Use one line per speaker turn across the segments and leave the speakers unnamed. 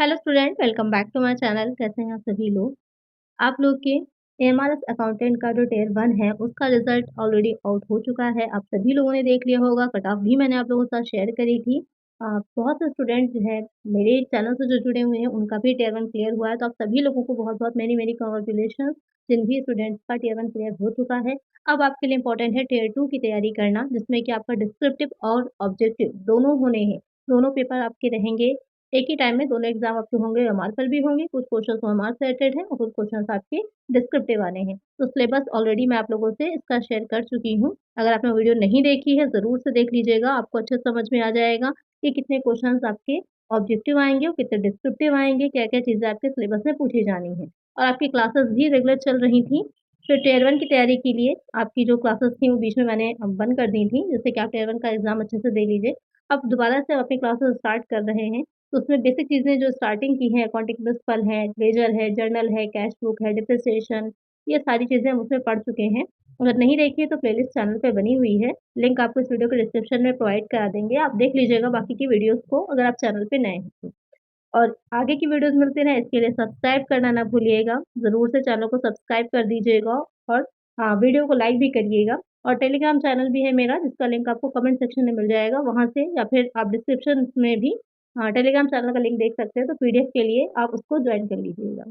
Hello student, welcome back to my channel. कैसे हैं आप सभी लोग? आप लोग के एएमआरएस अकाउंटेंट का जो टियर 1 है उसका रिजल्ट ऑलरेडी आउट हो चुका है। आप सभी लोगों ने देख लिया होगा, कट ऑफ भी मैंने आप लोगों के साथ शेयर करी थी। बहुत से स्टूडेंट जो है मेरे चैनल से जो जुड़े हुए हैं उनका भी टियर 1 क्लियर हुआ है, तो आप सभी लोगों को बहुत-बहुत मेरी कांग्रेचुलेशंस जिन भी स्टूडेंट्स का टियर 1 क्लियर हो चुका है। अब आपके लिए इम्पोर्टेंट है टियर 2 की तैयारी करना, जिसमें कि आपका डिस्क्रिप्टिव और ऑब्जेक्टिव दोनों होने हैं। दोनों पेपर आपके रहेंगे एक ही टाइम में। दोनों एग्ज़ाम आपके होंगे, एमआर पर भी होंगे, कुछ क्वेश्चन्स ओएमआर से रिलेटेड हैं और कुछ क्वेश्चन्स आपके डिस्क्रिप्टिव वाले हैं। तो सिलेबस ऑलरेडी मैं आप लोगों से इसका शेयर कर चुकी हूँ। अगर आपने वीडियो नहीं देखी है, ज़रूर से देख लीजिएगा, आपको अच्छे से समझ में आ जाएगा कि कितने क्वेश्चन्स आपके ऑब्जेक्टिव आएँगे और कितने डिस्क्रिप्टिव आएँगे, क्या-क्या चीज़ें आपके सिलेबस में पूछी जानी हैं। और आपकी क्लासेस भी रेगुलर चल रही थी। फिर टियर 1 की तैयारी के लिए आपकी जो क्लासेस थी वो बीच में मैंने बंद कर दी थी, जिससे कि आप टियर 1 का एग्ज़ाम अच्छे से दे लीजिए। अब दोबारा से अपनी क्लासेस स्टार्ट कर रहे हैं। तो उसमें बेसिक चीज़ें जो स्टार्टिंग की हैं, अकाउंटिंग प्रिंसिपल है, लेजर है, जर्नल है, कैश बुक है, डिप्रिसिएशन, ये सारी चीज़ें हम उसमें पढ़ चुके हैं। अगर नहीं देखी है तो प्लेलिस्ट चैनल पे बनी हुई है, लिंक आपको इस वीडियो के डिस्क्रिप्शन में प्रोवाइड करा देंगे, आप देख लीजिएगा बाकी की वीडियोज़ को अगर आप चैनल पे नए हैं तो। और आगे की वीडियोज़ मिलते रहें इसके लिए सब्सक्राइब करना ना भूलिएगा, ज़रूर से चैनल को सब्सक्राइब कर दीजिएगा और वीडियो को लाइक भी करिएगा। और टेलीग्राम चैनल भी है मेरा, जिसका लिंक आपको कमेंट सेक्शन में मिल जाएगा, वहाँ से या फिर आप डिस्क्रिप्शन में भी टेलीग्राम चैनल का लिंक देख सकते हैं, तो पीडीएफ के लिए आप उसको जॉइन कर लीजिएगा।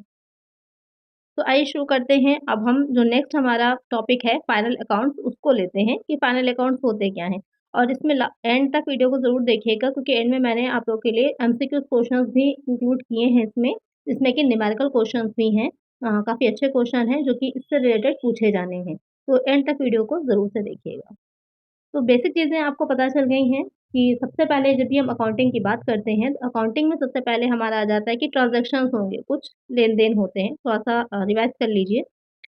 तो आइए शुरू करते हैं। अब हम जो नेक्स्ट हमारा टॉपिक है फाइनल अकाउंट्स, उसको लेते हैं कि फाइनल अकाउंट्स होते क्या हैं। और इसमें एंड तक वीडियो को ज़रूर देखिएगा, क्योंकि एंड में मैंने आप लोगों के लिए एमसीक्यूज़ क्वेश्चंस भी इंक्लूड किए हैं इसमें, जिसमें कि न्यूमेरिकल क्वेश्चंस भी हैं। काफ़ी अच्छे क्वेश्चन हैं जो कि इससे रिलेटेड पूछे जाने हैं। तो एंड तक वीडियो को ज़रूर से देखिएगा। तो बेसिक चीज़ें आपको पता चल गई हैं कि सबसे पहले जब भी हम अकाउंटिंग की बात करते हैं, तो अकाउंटिंग में सबसे पहले हमारा आ जाता है कि ट्रांज़ैक्शंस होंगे, कुछ लेन-देन होते हैं, थोड़ा-सा रिवाइज़ कर लीजिए।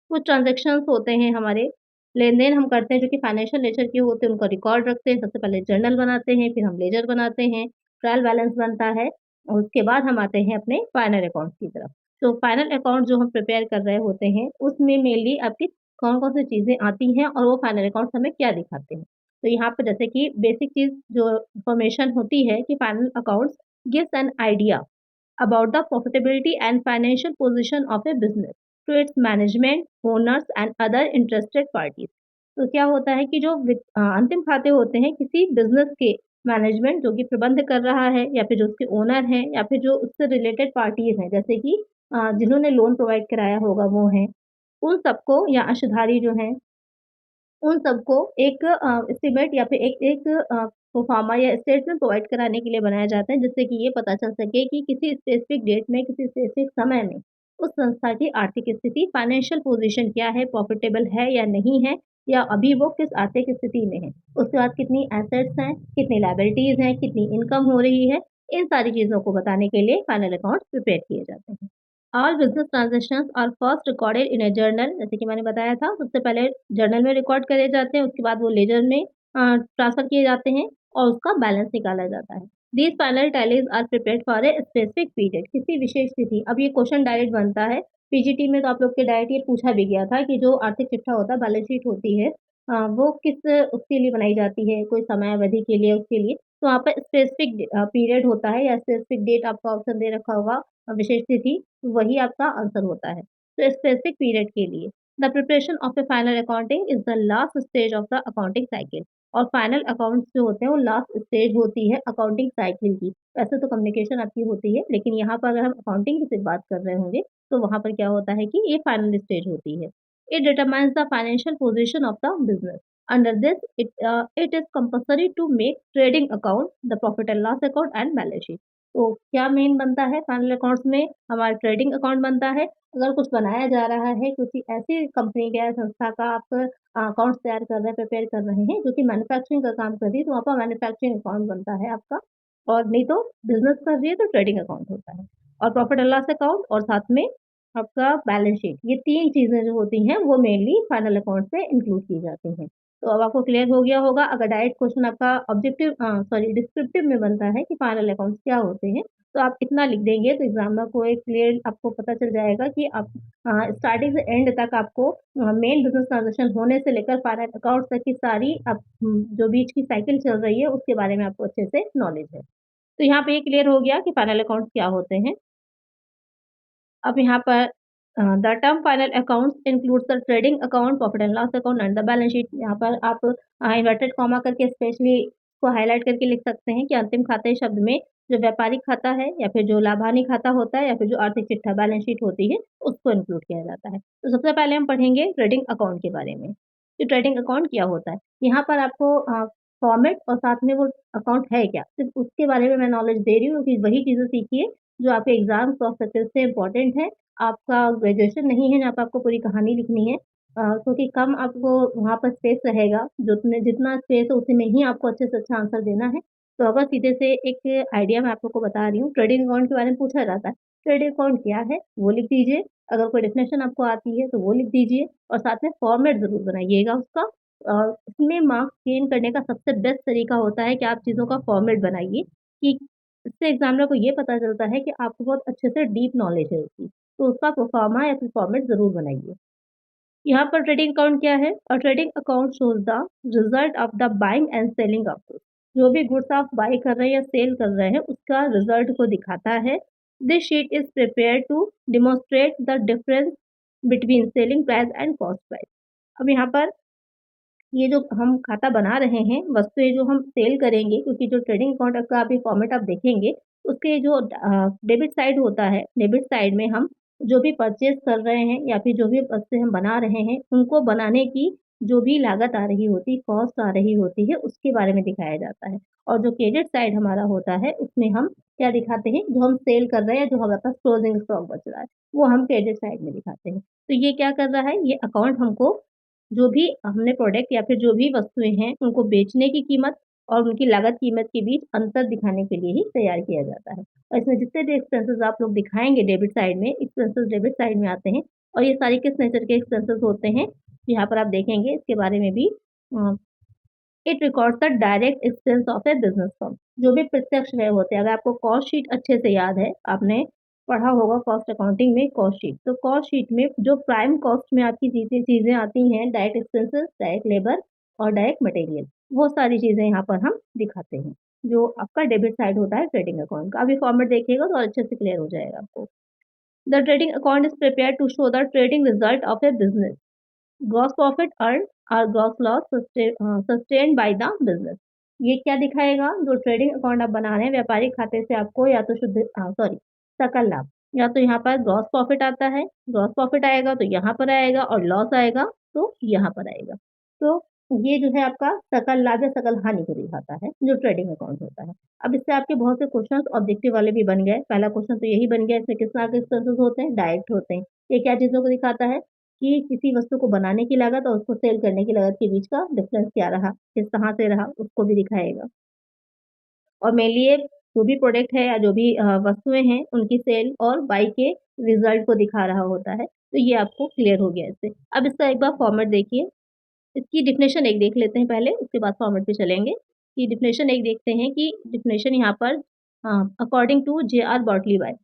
कुछ ट्रांज़ैक्शंस होते हैं हमारे, लेन-देन हम करते हैं जो कि फाइनेंशियल नेचर के होते हैं, उनका रिकॉर्ड रखते हैं। सबसे पहले जर्नल बनाते हैं, फिर हम लेजर बनाते हैं, ट्रायल बैलेंस बनता है और उसके बाद हम आते हैं अपने फाइनल अकाउंट्स की तरफ। तो फाइनल अकाउंट जो हम प्रिपेयर कर रहे होते हैं, उसमें मेनली आपकी कौन-कौन सी चीज़ें आती हैं और वो फाइनल अकाउंट्स हमें क्या दिखाते हैं। तो यहाँ पे जैसे कि बेसिक चीज़ जो इन्फॉर्मेशन होती है कि final accounts gives an idea about the profitability and financial position of a business to its management, owners and other interested parties। तो क्या होता है कि जो अंतिम खाते होते हैं किसी बिज़नेस के मैनेजमेंट जो कि प्रबंध कर रहा है या फिर जो उसके ओनर हैं या फिर जो उससे रिलेटेड पार्टीज़ हैं, जैसे कि जिन्होंने लोन प्रोवाइड कराया होगा वो हैं, उन सबको या अंशधारी जो हैं उन सबको एक एस्टीमेट या फिर एक एक प्रोफ़ार्मा या स्टेटमेंट प्रोवाइड कराने के लिए बनाया जाता है, जिससे कि ये पता चल सके कि किसी स्पेसिफ़िक डेट में, किसी स्पेसिफ़िक समय में उस संस्था की आर्थिक स्थिति, फाइनेंशियल पोज़ीशन क्या है, प्रॉफ़िटेबल है या नहीं है, या अभी वो किस आर्थिक स्थिति में है। उसके बाद कितनी एसेट्स हैं, कितनी लायबिलिटीज़ हैं, कितनी इनकम हो रही है, इन सारी चीज़ों को बताने के लिए फाइनल अकाउंट्स प्रिपेयर किए जाते हैं। All business transactions are first recorded in a journal, जैसे कि मैंने बताया था, सबसे पहले जर्नल में रिकॉर्ड करे जाते हैं, उसके बाद वो लेजर में ट्रांसफ़र किए जाते हैं और उसका बैलेंस निकाला जाता है। These final tallies are prepared for a specific period, किसी विशेष तिथि। अब ये क्वेश्चन डायरेक्ट बनता है, पीजीटी में तो आप लोग के डायरेक्ट ये पूछा भी गया था कि जो आर्थिक चिट्ठा होता है, बैलेंस शीट होती है, वो किस उसके लिए बनाई जाती है, कोई समयावधि के लिए, उसके लिए। तो वहाँ पे स्पेसिफिक पीरियड होता है या स्पेसिफिक डेट आपका ऑप्शन दे रखा होगा, विशेष तिथि, वही आपका आंसर होता है। तो स्पेसिफिक पीरियड के लिए the preparation of A final accounting is the last stage of the accounting cycle. और फाइनल अकाउंट्स जो होते हैं वो लास्ट स्टेज होती है अकाउंटिंग साइकिल की। वैसे तो कम्युनिकेशन आपकी होती है, लेकिन यहाँ पर अगर हम अकाउंटिंग की सिर्फ बात कर रहे होंगे, तो वहाँ पर क्या होता है कि ये फाइनल स्टेज होती है। It determines the financial position of the business. Under this, it is compulsory to make trading account, the profit and loss account and balance sheet। तो क्या मेन बनता है फाइनल अकाउंट्स में? हमारा ट्रेडिंग अकाउंट बनता है। अगर कुछ बनाया जा रहा है, किसी ऐसी कंपनी का या संस्था का आप अकाउंट्स तैयार कर रहे हैं, प्रिपेयर कर रहे हैं, जो कि मैन्युफैक्चरिंग का काम कर रही है, तो वहाँ पर मैन्युफैक्चरिंग अकाउंट बनता है आपका। और नहीं तो बिज़नेस कर रही है तो ट्रेडिंग अकाउंट होता है। और प्रॉफिट एंड लॉस अकाउंट और साथ में आपका बैलेंस शीट, ये 3 चीज़ें जो होती हैं, वो मेनली फाइनल अकाउंट्स में इंक्लूड की जाती हैं। तो अब आपको क्लियर हो गया होगा। अगर डायरेक्ट क्वेश्चन आपका डिस्क्रिप्टिव में बनता है कि फाइनल अकाउंट्स क्या होते हैं, तो आप इतना लिख देंगे तो एग्जामिनर को एक क्लियर आपको पता चल जाएगा कि आप स्टार्टिंग से एंड तक आपको मेन बिज़नेस ट्रांज़ैक्शन होने से लेकर फाइनल अकाउंट्स तक की सारी जो बीच की साइकिल चल रही है, उसके बारे में आपको अच्छे से नॉलेज है। तो यहाँ पे ये क्लियर हो गया कि फाइनल अकाउंट्स क्या होते हैं। अब यहाँ पर the term final accounts includes the trading account, profit and loss account and the balance sheet. यहाँ पर आप इन्वर्टेड कॉमा करके स्पेशली को हाइलाइट करके लिख सकते हैं कि अंतिम खाते शब्द में जो व्यापारिक खाता है या फिर जो लाभानी खाता होता है या फिर जो आर्थिक चिट्ठा बैलेंस शीट होती है, उसको इंक्लूड किया जाता है। तो सबसे पहले हम पढ़ेंगे ट्रेडिंग अकाउंट के बारे में, कि ट्रेडिंग अकाउंट क्या होता है। यहाँ पर आपको फॉर्मेट और साथ में वो अकाउंट है क्या, सिर्फ उसके बारे में मैं नॉलेज दे रही हूँ कि वही चीज़ें सीखिए जो आपके एग्जाम प्रोस्पेक्टिव से इम्पोर्टेंट है। आपका ग्रेजुएशन नहीं है जहाँ पे आपको पूरी कहानी लिखनी है, क्योंकि कम आपको वहाँ पर स्पेस रहेगा, जितना स्पेस है उसी में ही आपको अच्छे से अच्छा आंसर देना है। तो अगर सीधे से एक आइडिया मैं आप लोग को बता रही हूँ, ट्रेडिंग अकाउंट के बारे में पूछा जाता है, ट्रेडिंग अकाउंट क्या है वो लिख दीजिए। अगर कोई डेफिनेशन आपको आती है तो वो लिख दीजिए और साथ में फॉर्मेट ज़रूर बनाइएगा उसका। इसमें मार्क्स गेन करने का सबसे बेस्ट तरीका होता है कि आप चीज़ों का फॉर्मेट बनाइए, कि इससे एग्ज़ामिनर को ये पता चलता है कि आपको बहुत अच्छे से डीप नॉलेज है उसकी। तो उसका प्रोफ़ार्मा या फिर फॉर्मेट ज़रूर बनाइए। यहाँ पर ट्रेडिंग अकाउंट क्या है? और trading account shows the result of the buying and selling of goods. जो भी गुड्स आप बाय कर रहे हैं या सेल कर रहे हैं, उसका रिज़ल्ट को दिखाता है। This sheet is prepared to demonstrate the difference between selling price and cost price. अब यहाँ पर ये जो हम खाता बना रहे हैं, वस्तुएँ जो हम सेल करेंगे, क्योंकि जो ट्रेडिंग अकाउंट का अभी फॉर्मेट आप देखेंगे, उसके जो डेबिट साइड होता है, डेबिट साइड में हम जो भी परचेज़ कर रहे हैं या फिर जो भी वस्तुएँ हम बना रहे हैं, उनको बनाने की जो भी लागत आ रही होती, कॉस्ट आ रही होती है, उसके बारे में दिखाया जाता है। और जो क्रेडिट साइड हमारा होता है, उसमें हम क्या दिखाते हैं, जो हम सेल कर रहे हैं, जो हमारे पास क्लोजिंग स्टॉक बच रहा है, वो हम क्रेडिट साइड में दिखाते हैं। तो ये क्या कर रहा है, ये अकाउंट हमको जो भी हमने प्रोडक्ट या फिर जो भी वस्तुएँ हैं, उनको बेचने की कीमत और उनकी लागत कीमत के बीच अंतर दिखाने के लिए ही तैयार किया जाता है। और इसमें जितने भी एक्सपेंसेस आप लोग दिखाएँगे डेबिट साइड में, एक्सपेंसेस डेबिट साइड में आते हैं और ये सारे किस नेचर के एक्सपेंसेस होते हैं, यहाँ पर आप देखेंगे इसके बारे में भी। Uh, it records the direct expense of a business firm. जो भी प्रत्यक्ष व्यय होते हैं, अगर आपको कॉस्ट शीट अच्छे से याद है, आपने पढ़ा होगा कॉस्ट अकाउंटिंग में कॉस्ट शीट। तो कॉस्ट शीट में जो प्राइम कॉस्ट में आपकी चीज़ें चीज़ें आती हैं, डायरेक्ट एक्सपेंसेस, डायरेक्ट लेबर और डायरेक्ट मटेरियल, वो सारी चीज़ें यहाँ पर हम दिखाते हैं, जो आपका डेबिट साइड होता है ट्रेडिंग अकाउंट का। अभी फॉर्मेट देखिएगा तो और अच्छे से क्लियर हो जाएगा आपको। The trading account is prepared to show the trading result of a business. Gross profit earned और gross loss sustained by the business. ये क्या दिखाएगा, जो ट्रेडिंग अकाउंट आप बना रहे हैं, व्यापारिक खाते से आपको या तो सकल लाभ, या तो यहाँ पर ग्रॉस प्रॉफिट आता है, ग्रॉस प्रॉफिट आएगा तो यहाँ पर आएगा और लॉस आएगा तो यहाँ पर आएगा। तो ये जो है आपका सकल लाभ या सकल हानि को दिखाता है, जो ट्रेडिंग अकाउंट होता है। अब इससे आपके बहुत से क्वेश्चंस ऑब्जेक्टिव वाले भी बन गए। पहला क्वेश्चन तो यही बन गया, इसमें किस तरह के एक्सपेंसेस होते हैं, डायरेक्ट होते हैं। ये क्या चीज़ों को दिखाता है कि किसी वस्तु को बनाने की लागत और उसको सेल करने की लागत के बीच का डिफरेंस क्या रहा, किस तरह से रहा, उसको भी दिखाएगा। और मेनली ये जो भी प्रोडक्ट है या जो भी वस्तुएँ हैं, उनकी सेल और बाई के रिज़ल्ट को दिखा रहा होता है। तो ये आपको क्लियर हो गया इससे। अब इसका एक बार फॉर्मेट देखिए। इसकी डेफिनेशन एक देख लेते हैं पहले, उसके बाद फॉर्मेट पे चलेंगे। कि डेफिनेशन एक देखते हैं कि डेफिनेशन यहाँ पर अकॉर्डिंग टू जे.आर. बॉटलीबाय।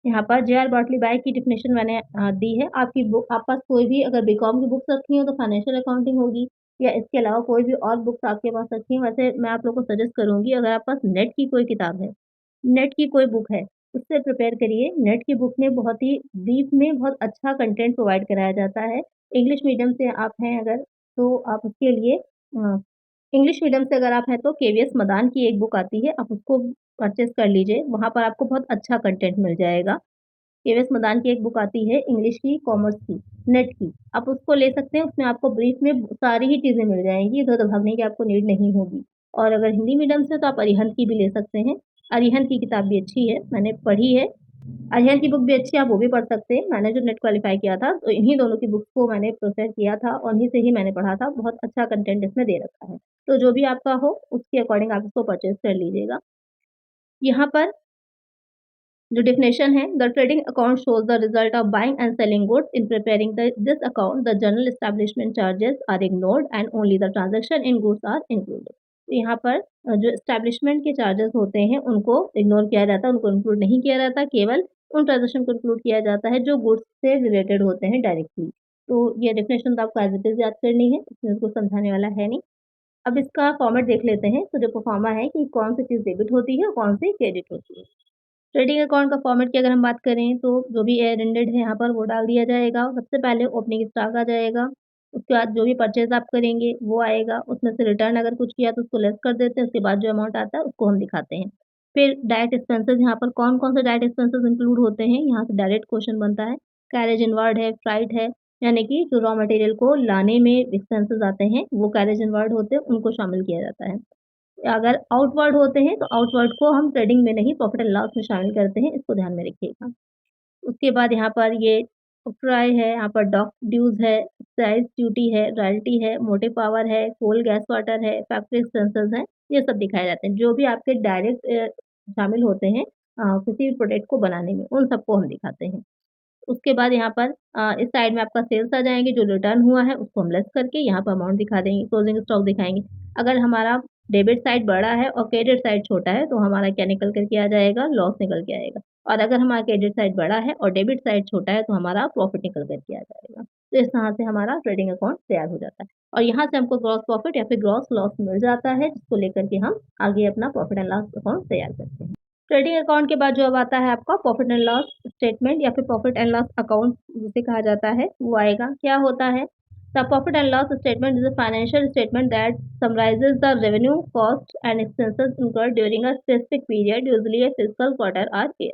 यहाँ पर जे.आर. बॉटलीबाय की डेफिनेशन मैंने दी है। आपकी बुक आप पास कोई भी अगर बीकॉम की बुक्स रखी हो तो फाइनेंशियल अकाउंटिंग होगी, या इसके अलावा कोई भी और बुक्स आपके पास रखी हैं। वैसे मैं आप लोगों को सजेस्ट करूँगी, अगर आपके पास नेट की कोई किताब है, नेट की कोई बुक है, उससे प्रिपेयर करिए। नेट की बुक में बहुत ही डीप में बहुत अच्छा कंटेंट प्रोवाइड कराया जाता है। इंग्लिश मीडियम से आप हैं अगर, तो आप उसके लिए इंग्लिश मीडियम से अगर आप हैं तो केवीएस मदान की एक बुक आती है, आप उसको परचेज़ कर लीजिए, वहाँ पर आपको बहुत अच्छा कंटेंट मिल जाएगा। केवीएस मदान की एक बुक आती है इंग्लिश की, कॉमर्स की, नेट की, आप उसको ले सकते हैं, उसमें आपको ब्रीफ में सारी ही चीज़ें मिल जाएँगी, इधर-उधर भागने की आपको नीड नहीं होगी। और अगर हिंदी मीडियम से तो आप अरिहंत की भी ले सकते हैं, अरिहंत की किताब भी अच्छी है, मैंने पढ़ी है। अरिहंत की बुक भी अच्छी है, आप वो भी पढ़ सकते हैं। मैंने जो नेट क्वालीफाई किया था, तो इन्हीं दोनों की बुक्स को मैंने प्रेफ़र किया था और इन्हीं से ही मैंने पढ़ा था, बहुत अच्छा कंटेंट इसमें दे रखा है। तो जो भी आपका हो, उसके अकॉर्डिंग आप इसको परचेज़ कर लीजिएगा। यहाँ पर जो डेफिनेशन है, the trading account shows the result of buying and selling goods. In preparing this account, the general establishment charges are ignored and only the transaction in goods are included. तो यहाँ पर जो एस्टेब्लिशमेंट के charges होते हैं, उनको ignore किया जाता है, उनको इंक्लूड नहीं किया जाता, केवल उन ट्रांज़ैक्शन को इंक्लूड किया जाता है, जो गुड्स से रिलेटेड होते हैं डायरेक्टली। तो ये डेफिनेशन तो आपको एज़ इट इज़ याद करनी है, इसमें कुछ समझाने वाला है नहीं। अब इसका फॉर्मेट देख लेते हैं, तो जो प्रोफ़ार्मा है कि कौन सी चीज़ डेबिट होती है और कौन सी क्रेडिट होती है। ट्रेडिंग अकाउंट का फॉर्मेट की अगर हम बात करें तो जो भी एयर एंडेड है यहाँ पर वो डाल दिया जाएगा। सबसे पहले ओपनिंग स्टॉक आ जाएगा, उसके बाद जो भी परचेज़ आप करेंगे वो आएगा, उसमें से रिटर्न अगर कुछ किया तो उसको लेस कर देते हैं, उसके बाद जो अमाउंट आता है उसको हम दिखाते हैं। फिर डायरेक्ट एक्सपेंसेस यहाँ पर कौन-कौन से डायरेक्ट एक्सपेंसेस इंक्लूड होते हैं, यहाँ से डायरेक्ट क्वेश्चन बनता है। कैरेज इनवर्ड है, फ्राइट है, यानी कि जो रॉ मटेरियल को लाने में एक्सपेंसेस आते हैं वो कैरेज इनवर्ड होते हैं, उनको शामिल किया जाता है। अगर आउटवर्ड होते हैं तो आउटवर्ड को हम ट्रेडिंग में नहीं प्रॉफिट एंड लॉस में शामिल करते हैं, इसको ध्यान में रखिएगा। उसके बाद यहाँ पर ये फ्राई है, यहाँ पर डॉक ड्यूज़ है, एक्साइज़ ड्यूटी है, रॉयल्टी है, मोटिव पावर है, कोल गैस वाटर है, फैक्ट्री एक्सपेंसेस हैं, ये सब दिखाए जाते हैं। जो भी आपके डायरेक्ट शामिल होते हैं किसी भी प्रोडक्ट को बनाने में, उन सबको हम दिखाते हैं। उसके बाद यहाँ पर इस साइड में आपका सेल्स आ जाएँगे, जो रिटर्न हुआ है उसको हम लेस करके यहाँ पर अमाउंट दिखा देंगे, क्लोजिंग स्टॉक दिखाएँगे। अगर हमारा डेबिट साइड बड़ा है और क्रेडिट साइड छोटा है, तो हमारा क्या निकल कर के आ जाएगा? लॉस निकल के आएगा। और अगर हमारा क्रेडिट साइड बड़ा है और डेबिट साइड छोटा है, तो हमारा प्रॉफिट निकल कर के आ जाएगा। तो इस तरह से हमारा ट्रेडिंग अकाउंट तैयार हो जाता है और यहाँ से हमको ग्रॉस प्रॉफिट या फिर ग्रॉस लॉस मिल जाता है, जिसको लेकर के हम आगे अपना प्रॉफिट एंड लॉस अकाउंट तैयार करते हैं। ट्रेडिंग अकाउंट के बाद जो अब आता है आपका प्रॉफिट एंड लॉस स्टेटमेंट या फिर प्रॉफिट एंड लॉस अकाउंट जिसे कहा जाता है, वो आएगा। क्या होता है? The profit and loss statement is a financial statement that summarises the revenue, cost and expenses incurred during a specific period, usually a fiscal quarter और ईयर।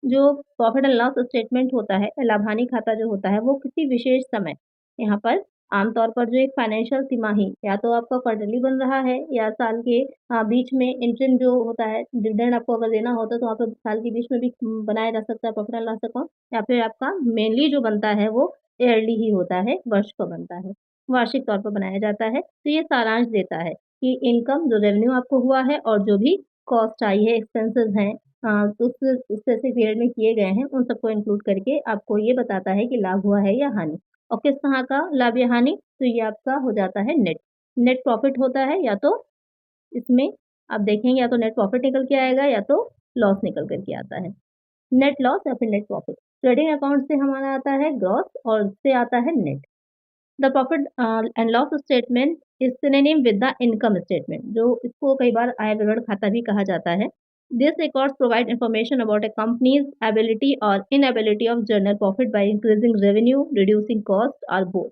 जो प्रॉफिट एंड लॉस स्टेटमेंट होता है, लाभ-हानि खाता जो होता है, वो किसी विशेष समय यहाँ पर आमतौर पर जो एक फाइनेंशियल तिमाही या तो आपका क्वार्टरली बन रहा है या साल के बीच में इंटरिम जो होता है, डिविडेंड आपको अगर देना होता है तो वहाँ पे साल के बीच में भी बनाया जा सकता है प्रॉफिट एंड लॉस अकाउंट या फिर आपका मेनली जो बनता है वो ईयरली ही होता है, वर्ष का बनता है, वार्षिक तौर पर बनाया जाता है। तो ये सारांश देता है कि इनकम जो रेवेन्यू आपको हुआ है और जो भी कॉस्ट आई है, एक्सपेंसेस हैं तो उस स्पेसिफिक पीरियड में किए गए हैं, उन सबको इंक्लूड करके आपको ये बताता है कि लाभ हुआ है या हानि। और किस तरह का लाभ या हानि? तो ये आपका हो जाता है नेट। नेट प्रॉफ़िट होता है या तो इसमें आप देखेंगे या तो नेट प्रॉफ़िट निकल के आएगा या तो लॉस निकल कर के आता है। नेट लॉस या फिर नेट प्रॉफ़िट। ट्रेडिंग अकाउंट से हमारा आता है ग्रॉस और उससे आता है net. The profit and loss statement is synonym with the income statement जो इसको कई बार आय विवरण खाता भी कहा जाता है। This records provide information about a company's ability or inability of general profit by increasing revenue, reducing cost or both.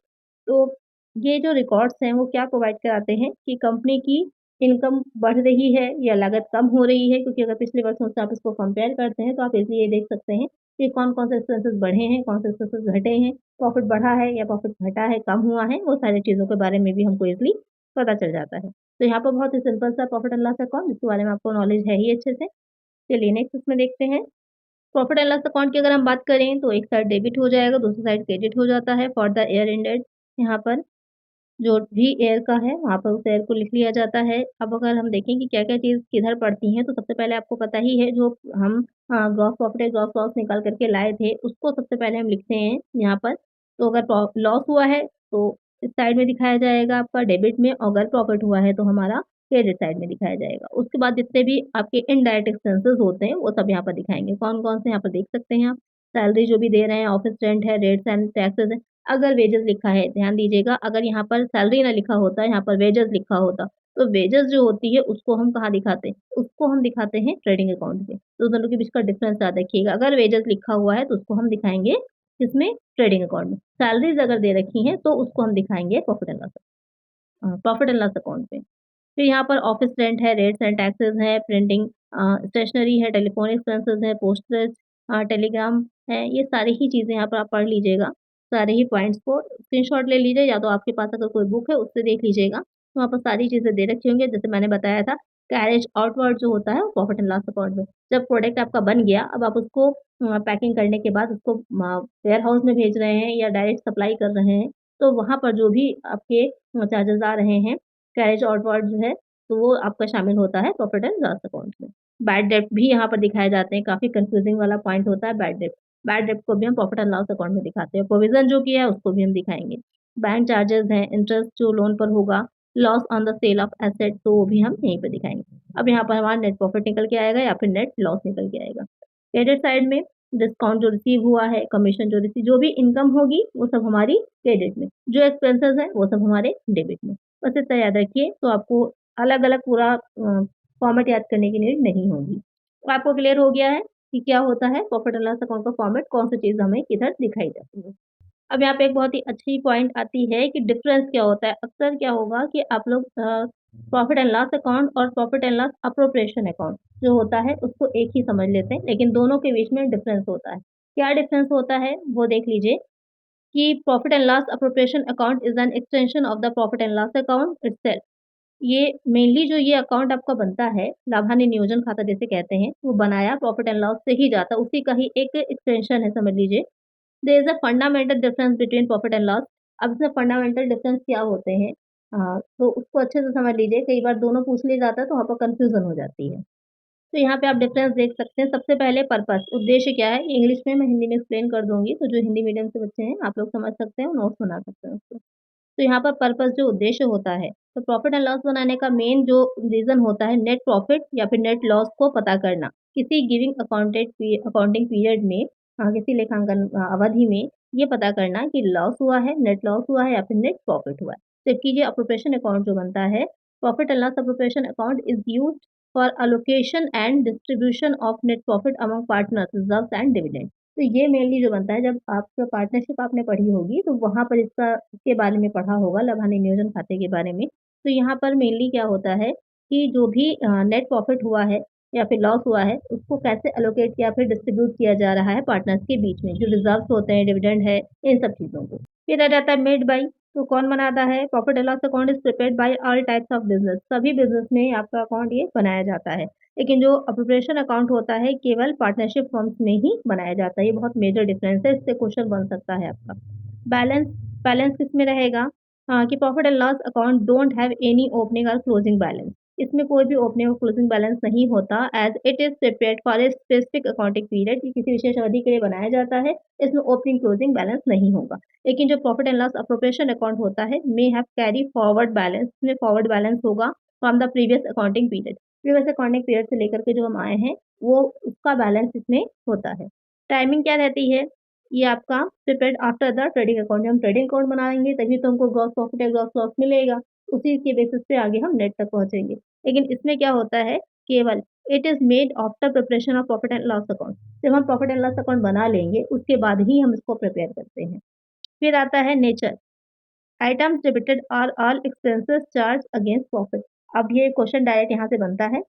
तो ये जो रिकॉर्ड्स हैं वो क्या प्रोवाइड कराते हैं कि कंपनी की इनकम बढ़ रही है या लागत कम हो रही है, क्योंकि अगर पिछले वर्षों से आप इसको कंपेयर करते हैं तो आप इज़िली ये देख सकते हैं कि कौन-कौन से एक्सपेंसेस बढ़े हैं, कौन से एक्सपेंसेस घटे हैं, प्रॉफिट बढ़ा है या प्रॉफिट घटा है, कम हुआ है, वो सारी चीज़ों के बारे में भी हमको ईज़िली पता चल जाता है। तो यहाँ पर बहुत ही सिंपल सा प्रॉफिट एंड लॉस अकाउंट जिसके बारे में आपको नॉलेज है ही अच्छे से। चलिए नेक्स्ट इसमें देखते हैं। प्रॉफिट एंड लॉस अकाउंट की अगर हम बात करें तो एक साइड डेबिट हो जाएगा, दूसरी साइड क्रेडिट हो जाता है फॉर द ईयर एंडेड। यहाँ पर जो भी एयर का है, वहाँ पर उस एयर को लिख लिया जाता है। अब अगर हम देखें कि क्या-क्या चीज़ किधर पड़ती हैं, तो सबसे पहले आपको पता ही है जो हम ग्रॉस प्रॉफिट या ग्रॉस लॉस निकाल कर के लाए थे, उसको सबसे पहले हम लिखते हैं यहाँ पर। तो अगर लॉस हुआ है, तो इस साइड में दिखाया जाएगा आपका डेबिट में और अगर प्रॉफिट हुआ है, तो हमारा क्रेडिट साइड में दिखाया जाएगा। उसके बाद जितने भी आपके इनडायरेक्ट एक्सपेंसेस होते हैं, वो सब यहाँ पर दिखाएँगे। कौन-कौन से यहाँ पर देख सकते हैं आप। सैलरी जो भी दे रहे हैं, ऑफ़िस रेंट है, रेट्स एंड टैक्सेस है। अगर वेजेस लिखा है, ध्यान दीजिएगा अगर यहाँ पर सैलरी ना लिखा होता, यहाँ पर वेजेस लिखा होता, तो वेजेस जो होती है उसको हम कहाँ दिखाते हैं? उसको हम दिखाते हैं ट्रेडिंग अकाउंट में। तो दोनों के बीच का डिफरेंस याद रखिएगा। अगर वेजेस लिखा हुआ है तो उसको हम दिखाएँगे किसमें? ट्रेडिंग अकाउंट में। सैलरीज़ अगर दे रखी हैं तो उसको हम दिखाएँगे प्रॉफिट एंड लॉस अकाउंट में। फिर यहाँ पर ऑफ़िस रेंट है, रेट्स एंड टैक्सेस है, प्रिंटिंग स्टेशनरी है, टेलीफ़ोन एक्सपेंसेस है, पोस्टेज टेलीग्राम है, ये सारी ही चीज़ें यहाँ पर आप पढ़ लीजिएगा। सारे ही पॉइंट्स को स्क्रीनशॉट ले लीजिए या तो आपके पास अगर कोई बुक है उससे देख लीजिएगा। तो वहाँ पर सारी चीज़ें दे रखी होंगी जैसे मैंने बताया था कैरेज आउटवार्ड जो होता है वो प्रॉफिट एंड लॉस अकाउंट में। जब प्रोडक्ट आपका बन गया अब आप उसको पैकिंग करने के बाद उसको वेयर हाउस में भेज रहे हैं या डायरेक्ट सप्लाई कर रहे हैं, तो वहाँ पर जो भी आपके चार्जेज़ आ रहे हैं कैरेज आउटवार्ड जो है, तो वो आपका शामिल होता है प्रॉफिट एंड लॉस अकाउंट में। बैड डेब्ट भी यहाँ पर दिखाए जाते हैं, काफ़ी कन्फ्यूज़िंग वाला पॉइंट होता है बैड डेब्ट। बैड डेब्ट को भी हम प्रॉफिट एंड लॉस अकाउंट में दिखाते हैं। प्रोविज़न जो किया है उसको भी हम दिखाएँगे। बैंक चार्जेज़ हैं, इंटरेस्ट जो लोन पर होगा, loss on the sale of asset तो वो भी हम यहीं पे दिखाएँगे। अब यहाँ पर हमारा नेट प्रॉफिट निकल के आएगा या फिर नेट लॉस निकल के आएगा। क्रेडिट साइड में डिस्काउंट जो रिसीव हुआ है, कमीशन जो रिसीव जो भी इनकम होगी वो सब हमारी क्रेडिट में, जो एक्सपेंसेस हैं वो सब हमारे डेबिट में। बस इतना याद रखिए तो आपको अलग-अलग पूरा फॉर्मेट याद करने की नीड नहीं होगी। तो आपको क्लियर हो गया है? कि क्या होता है प्रॉफिट एंड लॉस अकाउंट का फॉर्मेट, कौन-सी चीज़ हमें किधर दिखाई जाती है। अब यहाँ पे एक बहुत ही अच्छी पॉइंट आती है कि डिफरेंस क्या होता है। अक्सर क्या होगा कि आप लोग प्रॉफिट एंड लॉस अकाउंट और profit and loss appropriation account जो होता है उसको एक ही समझ लेते हैं, लेकिन दोनों के बीच में डिफरेंस होता है। क्या डिफरेंस होता है वो देख लीजिए कि profit and loss appropriation account is an extension of the profit and loss account itself. ये मेनली जो ये अकाउंट आपका बनता है, लाभान्य नियोजन खाता जिसे कहते हैं, वो बनाया प्रॉफिट एंड लॉस से ही जाता है, उसी का ही एक एक्सटेंशन है समझ लीजिए। There is a fundamental difference between profit and loss. अब इसमें फंडामेंटल डिफरेंस क्या होते हैं? तो उसको अच्छे से समझ लीजिए, कई बार दोनों पूछ लिया जाता है तो वहाँ पर कन्फ्यूज़न हो जाती है। तो यहाँ पे आप डिफरेंस देख सकते हैं। सबसे पहले पर्पस, उद्देश्य क्या है? ये इंग्लिश में, मैं हिंदी में एक्सप्लेन कर दूँगी, तो जो हिंदी मीडियम से बच्चे हैं, आप लोग समझ सकते हैं और नोट्स बना सकते हैं उसको। तो यहाँ पर पर्पस जो उद्देश्य होता है, तो प्रॉफिट एंड लॉस बनाने का मेन जो रीज़न होता है नेट प्रॉफिट या फिर नेट लॉस को पता करना। किसी गिविंग अकाउंटिंग पीरियड में किसी लेखांकन अवधि में ये पता करना कि लॉस हुआ है, नेट लॉस हुआ है या फिर नेट प्रॉफिट हुआ है। जबकि ये अप्रोप्रिएशन अकाउंट जो बनता है, profit and loss appropriation account is used for allocation and distribution of net profit among partners, reserves and dividend. तो ये मेनली जो बनता है, जब आपका पार्टनरशिप आपने पढ़ी होगी तो वहाँ पर इसके बारे में पढ़ा होगा, लाभान्य नियोजन खाते के बारे में। तो यहाँ पर मेनली क्या होता है कि जो भी नेट प्रॉफिट हुआ है या फिर लॉस हुआ है, उसको कैसे एलोकेट या फिर डिस्ट्रीब्यूट किया जा रहा है पार्टनर्स के बीच में, जो रिजर्व्स होते हैं, डिविडेंड है, इन सब चीज़ों को। फिर आ जाता है मेड बाय, तो कौन बनाता है? Profit and loss account is prepared by all types of business. सभी बिज़नेस में आपका अकाउंट ये बनाया जाता है। लेकिन जो अप्रोप्रिएशन अकाउंट होता है, केवल पार्टनरशिप फर्म्स में ही बनाया जाता है। ये बहुत मेजर डिफरेंस है, इससे क्वेश्चन बन सकता है आपका। बैलेंस, बैलेंस किसमें रहेगा? कि profit and loss account don't have any opening और क्लोजिंग बैलेंस। इसमें कोई भी ओपनिंग और क्लोजिंग बैलेंस नहीं होता, as it is prepared for a specific accounting period. ये किसी विशेष अवधि के लिए बनाया जाता है, इसमें ओपनिंग क्लोजिंग बैलेंस नहीं होगा। लेकिन जो profit and loss appropriation account होता है, may have carry forward balance, इसमें फॉरवर्ड बैलेंस होगा from the previous accounting period. Previous accounting period से लेकर के जो हम आए हैं, वो उसका बैलेंस इसमें होता है। टाइमिंग क्या रहती है? ये आपका prepared after the trading account. जब हम ट्रेडिंग अकाउंट बनाएँगे तभी तो हमको ग्रॉस प्रॉफिट या ग्रॉस लॉस मिलेगा। उसी के बेसिस पे आगे हम नेट तक पहुँचेंगे। लेकिन इसमें क्या होता है, केवल it is made after preparation of profit and loss account. जब हम प्रॉफिट एंड लॉस अकाउंट बना लेंगे, उसके बाद ही हम इसको प्रिपेयर करते हैं। फिर आता है nature. Items debited are all expenses charge against profit. अब ये क्वेश्चन डायरेक्ट यहाँ से बनता है